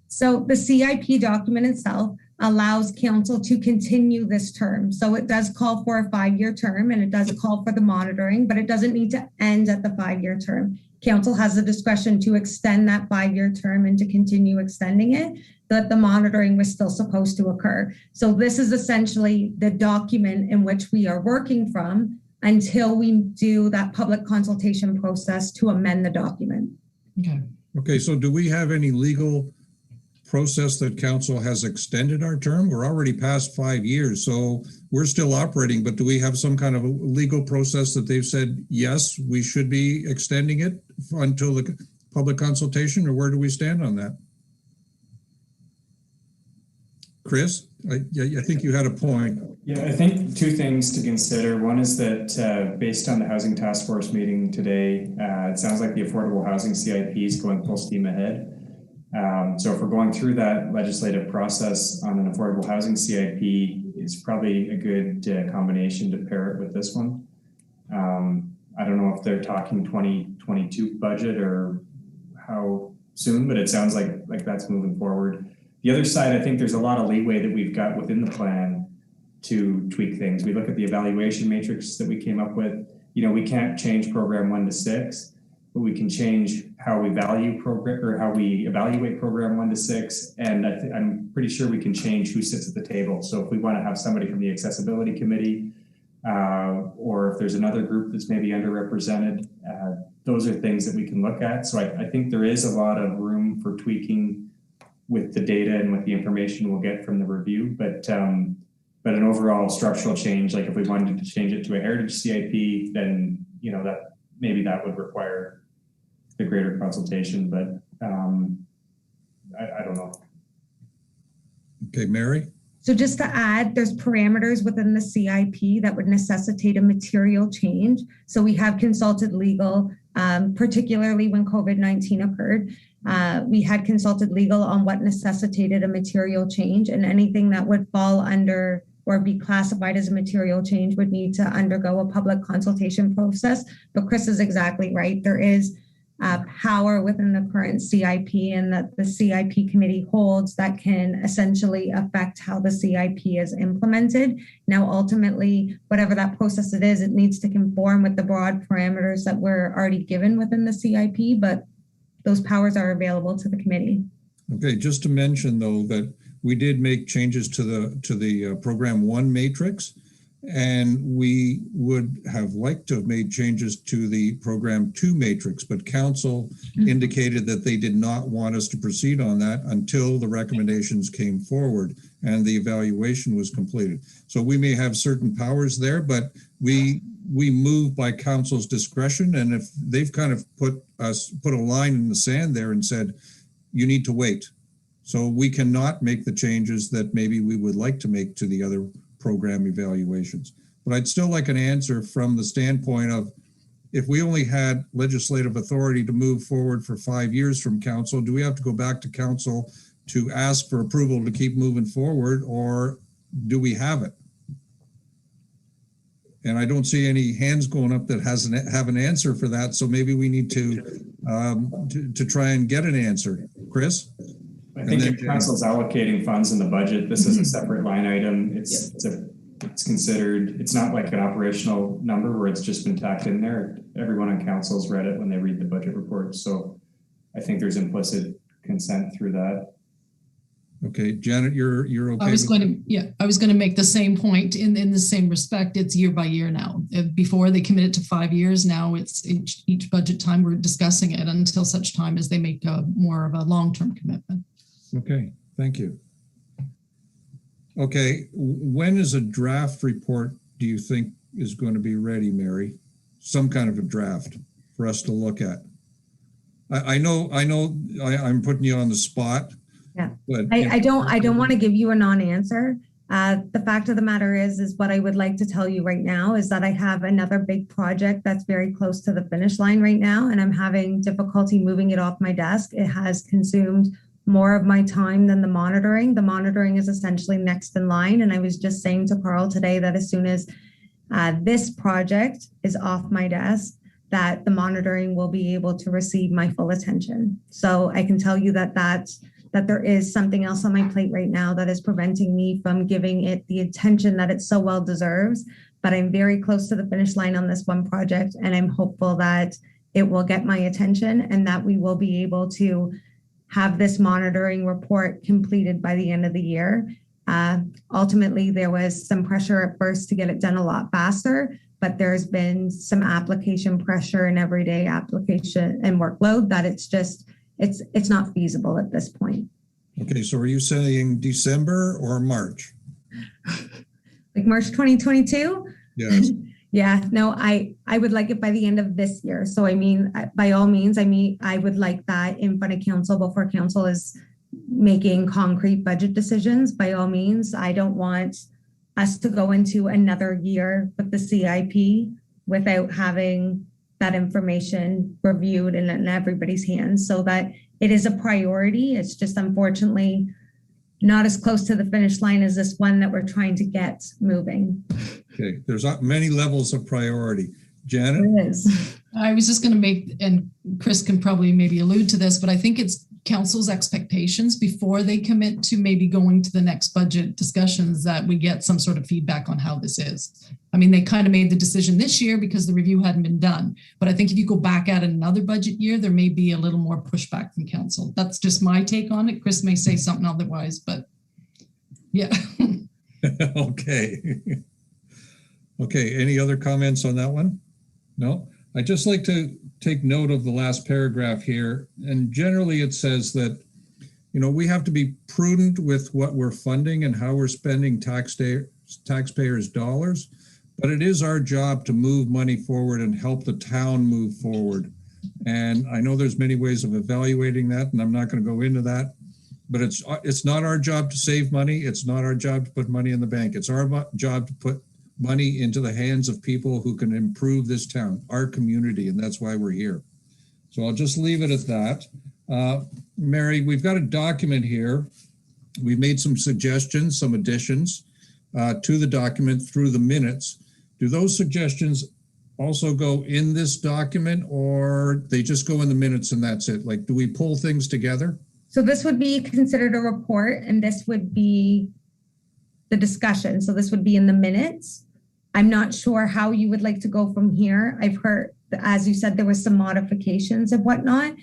So the CIP document itself allows council to continue this term. So it does call for a 5-year term and it does call for the monitoring, but it doesn't need to end at the 5-year term. Council has the discretion to extend that 5-year term and to continue extending it, but the monitoring was still supposed to occur. So this is essentially the document in which we are working from until we do that public consultation process to amend the document. Okay, so do we have any legal process that council has extended our term? We're already past 5 years, so we're still operating, but do we have some kind of a legal process that they've said, yes, we should be extending it until the public consultation, or where do we stand on that? Chris, I think you had a point. Yeah, I think 2 things to consider. One is that based on the Housing Task Force meeting today, it sounds like the affordable housing CIP is going full steam ahead. So if we're going through that legislative process on an affordable housing CIP, it's probably a good combination to pair it with this one. I don't know if they're talking 2022 budget or how soon, but it sounds like that's moving forward. The other side, I think there's a lot of leeway that we've got within the plan to tweak things. We look at the evaluation matrix that we came up with. You know, we can't change program 1 to 6, but we can change how we value program or how we evaluate program 1 to 6. And I'm pretty sure we can change who sits at the table. So if we want to have somebody from the accessibility committee, or if there's another group that's maybe underrepresented, those are things that we can look at. So I think there is a lot of room for tweaking with the data and with the information we'll get from the review. But an overall structural change, like if we wanted to change it to a heritage CIP, then that would require the greater consultation, but I don't know. Okay, Mary? So just to add, there's parameters within the CIP that would necessitate a material change. So we have consulted legal, particularly when COVID-19 occurred. We had consulted legal on what necessitated a material change, and anything that would fall under or be classified as a material change would need to undergo a public consultation process. But Chris is exactly right. There is power within the current CIP and that the CIP committee holds that can essentially affect how the CIP is implemented. Now, ultimately, whatever that process it is, it needs to conform with the broad parameters that were already given within the CIP, but those powers are available to the committee. Okay, just to mention though that we did make changes to the program 1 matrix, and we would have liked to have made changes to the program 2 matrix, but council indicated that they did not want us to proceed on that until the recommendations came forward and the evaluation was completed. So we may have certain powers there, but we move by council's discretion, and if they've kind of put a line in the sand there and said, you need to wait. So we cannot make the changes that maybe we would like to make to the other program evaluations. But I'd still like an answer from the standpoint of, if we only had legislative authority to move forward for 5 years from council, do we have to go back to council to ask for approval to keep moving forward, or do we have it? And I don't see any hands going up that have an answer for that. So maybe we need to try and get an answer. Chris? I think if council's allocating funds in the budget, this is a separate line item. It's considered, it's not like an operational number where it's just been tacked in there. Everyone on council's read it when they read the budget report. So I think there's implicit consent through that. Okay, Janet, you're okay. I was going to make the same point in the same respect. It's year by year now. Before they committed to 5 years, now it's each budget time we're discussing it until such time as they make more of a long-term commitment. Okay, thank you. Okay, when is a draft report, do you think, is going to be ready, Mary? some kind of a draft for us to look at. I know I'm putting you on the spot. Yeah. But I don't want to give you a non-answer. The fact of the matter is what I would like to tell you right now is that I have another big project that's very close to the finish line right now, and I'm having difficulty moving it off my desk. It has consumed more of my time than the monitoring. The monitoring is essentially next in line. And I was just saying to Carl today that as soon as this project is off my desk, that the monitoring will be able to receive my full attention. So I can tell you that there is something else on my plate right now that is preventing me from giving it the attention that it so well deserves. But I'm very close to the finish line on this one project, and I'm hopeful that it will get my attention and that we will be able to have this monitoring report completed by the end of the year. Ultimately, there was some pressure at first to get it done a lot faster, but there's been some application pressure and everyday application and workload that it's not feasible at this point. Okay, so are you saying December or March? Like March 2022? Yes. Yeah, no, I would like it by the end of this year. So I mean, by all means, I would like that in front of council before council is making concrete budget decisions. By all means, I don't want us to go into another year with the CIP without having that information reviewed and in everybody's hands, so that it is a priority. It's just unfortunately not as close to the finish line as this one that we're trying to get moving. Okay, there's many levels of priority. Janet? There is. I was just going to make, and Chris can probably maybe allude to this, but I think it's council's expectations before they commit to maybe going to the next budget discussions that we get some sort of feedback on how this is. I mean, they kind of made the decision this year because the review hadn't been done. But I think if you go back at another budget year, there may be a little more pushback from council. That's just my take on it. Chris may say something otherwise, but yeah. Okay. Okay, any other comments on that one? No? I'd just like to take note of the last paragraph here. And generally it says that, we have to be prudent with what we're funding and how we're spending taxpayers' dollars, but it is our job to move money forward and help the town move forward. And I know there's many ways of evaluating that, and I'm not going to go into that, but it's not our job to save money. It's not our job to put money in the bank. It's our job to put money into the hands of people who can improve this town, our community, and that's why we're here. So I'll just leave it at that. Mary, we've got a document here. We've made some suggestions, some additions to the document through the minutes. Do those suggestions also go in this document, or they just go in the minutes and that's it? Like, do we pull things together? So this would be considered a report, and this would be the discussion. So this would be in the minutes. I'm not sure how you would like to go from here. I've heard, as you said, there was some modifications and whatnot.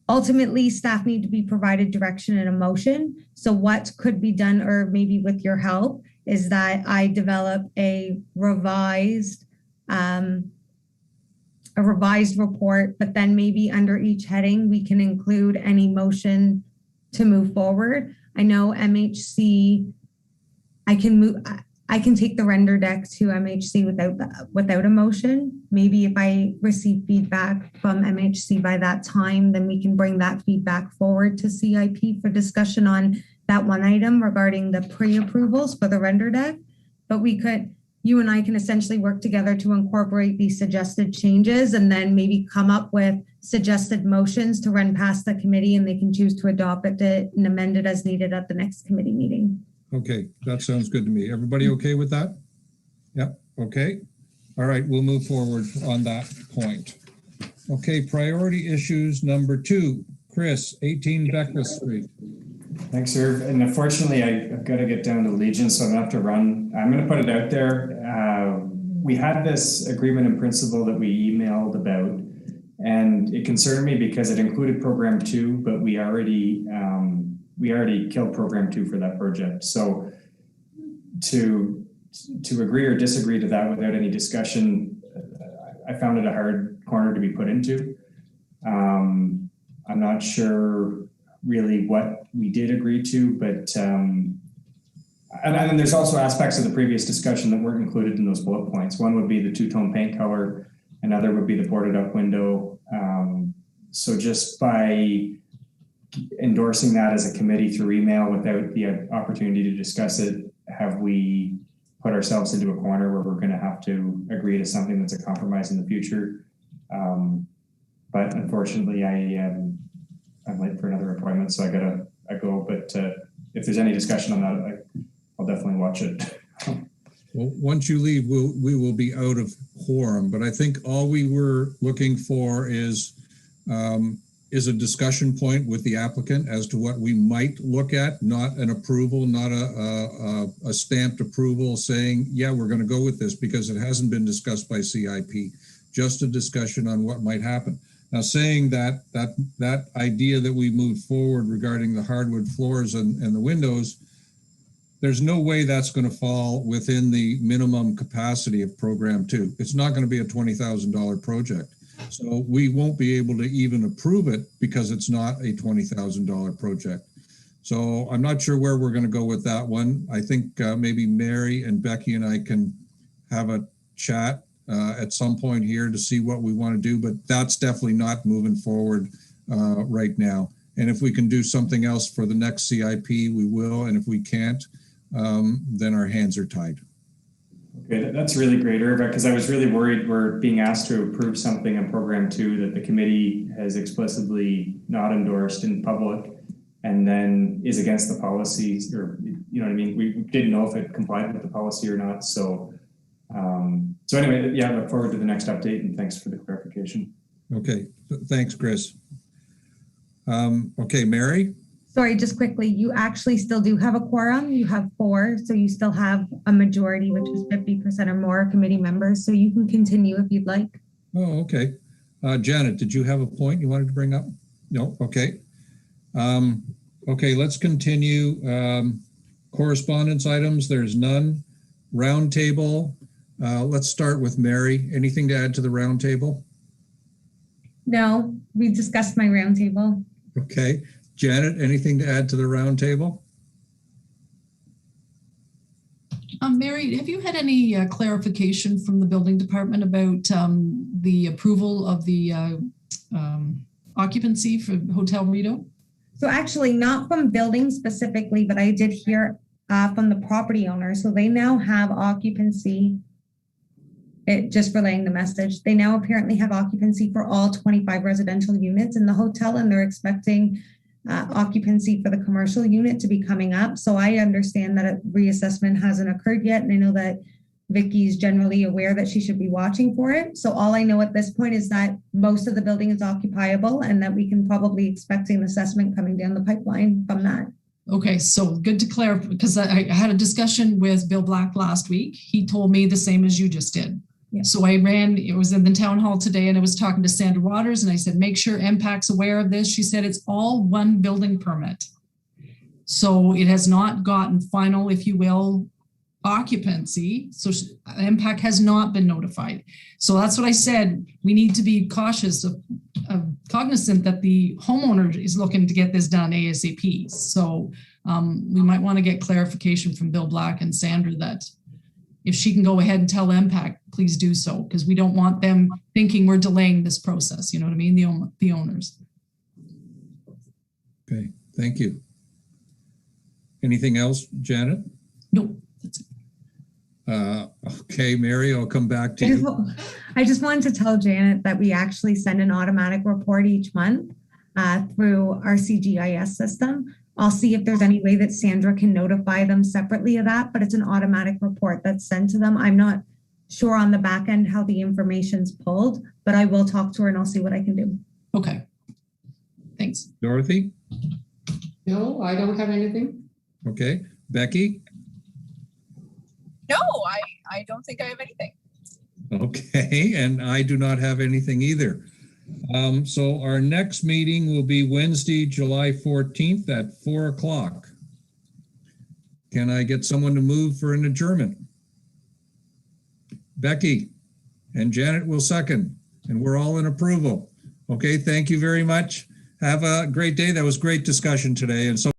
Ultimately, staff need to be provided direction and a motion. So what could be done, or maybe with your help, is that I develop a revised report, but then maybe under each heading, we can include any motion to move forward. I know MHC, I can take the render deck to MHC without a motion. Maybe if I receive feedback from MHC by that time, then we can bring that feedback forward to CIP for discussion on that one item regarding the pre-approvals for the render deck. But you and I can essentially work together to incorporate these suggested changes and then maybe come up with suggested motions to run past the committee, and they can choose to adopt it and amend it as needed at the next committee meeting. Okay, that sounds good to me. Everybody okay with that? Yep, okay. All right, we'll move forward on that point. Okay, priority issues number 2. Chris, 18 Beckwith Street. Thanks, Irv. And unfortunately, I've got to get down to Legion, so I'm going to have to run. I'm going to put it out there. We had this agreement in principle that we emailed about, and it concerned me because it included program 2, but we already killed program 2 for that project. So to agree or disagree to that without any discussion, I found it a hard corner to be put into. I'm not sure really what we did agree to, but And then there's also aspects of the previous discussion that weren't included in those bullet points. One would be the two-tone paint color. Another would be the boarded up window. So just by endorsing that as a committee through email without the opportunity to discuss it, have we put ourselves into a corner where we're going to have to agree to something that's a compromise in the future? But unfortunately, I'm late for another appointment, so I go. But if there's any discussion on that, I'll definitely watch it. Well, once you leave, we will be out of quorum. But I think all we were looking for is a discussion point with the applicant as to what we might look at, not an approval, not a stamped approval saying, yeah, we're going to go with this because it hasn't been discussed by CIP. Just a discussion on what might happen. Now, saying that idea that we moved forward regarding the hardwood floors and the windows, there's no way that's going to fall within the minimum capacity of Program 2. It's not going to be a $20,000 project. So we won't be able to even approve it because it's not a $20,000 project. So I'm not sure where we're going to go with that one. I think maybe Mary and Becky and I can have a chat at some point here to see what we want to do, but that's definitely not moving forward right now. And if we can do something else for the next CIP, we will. And if we can't, then our hands are tied. Okay, that's really great, Irva, because I was really worried we're being asked to approve something in Program 2 that the committee has explicitly not endorsed in public and then is against the policies, or, you know what I mean? We didn't know if it complied with the policy or not. So anyway, yeah, I look forward to the next update, and thanks for the clarification. Okay, thanks, Chris. Okay, Mary? Sorry, just quickly, you actually still do have a quorum. You have 4, so you still have a majority, which is 50% or more committee members. So you can continue if you'd like. Oh, okay. Janet, did you have a point you wanted to bring up? No, okay. Okay, let's continue. Correspondence items, there's none. Roundtable, let's start with Mary. Anything to add to the roundtable? No, we discussed my roundtable. Okay. Janet, anything to add to the roundtable? Mary, have you had any clarification from the building department about the approval of the occupancy for Hotel Rideau? So actually not from building specifically, but I did hear from the property owner. So they now have occupancy, just relaying the message. They now apparently have occupancy for all 25 residential units in the hotel, and they're expecting occupancy for the commercial unit to be coming up. So I understand that a reassessment hasn't occurred yet. And I know that Vicky's generally aware that she should be watching for it. So all I know at this point is that most of the building is occupiable and that we can probably expect an assessment coming down the pipeline from that. Okay, so good to clarify, because I had a discussion with Bill Black last week. He told me the same as you just did. Yeah. So it was in the town hall today, and I was talking to Sandra Waters, and I said, make sure MPAC's aware of this. She said it's all one building permit. So it has not gotten final, if you will, occupancy. So MPAC has not been notified. So that's what I said. We need to be cautious of cognizant that the homeowner is looking to get this done ASAP. So we might want to get clarification from Bill Black and Sandra that if she can go ahead and tell MPAC, please do so, because we don't want them thinking we're delaying this process. You know what I mean? The owners. Okay, thank you. Anything else, Janet? No, that's it. Okay, Mary, I'll come back to you. I just wanted to tell Janet that we actually send an automatic report each month through our CGIS system. I'll see if there's any way that Sandra can notify them separately of that, but it's an automatic report that's sent to them. I'm not sure on the back end how the information's pulled, but I will talk to her and I'll see what I can do. Okay. Thanks. Dorothy? No, I don't have anything. Okay. Becky? No, I don't think I have anything. Okay, and I do not have anything either. So our next meeting will be Wednesday, July 14th at 4 o'clock. Can I get someone to move for an adjournment? Becky and Janet will second, and we're all in approval. Okay, thank you very much. Have a great day. That was great discussion today. And so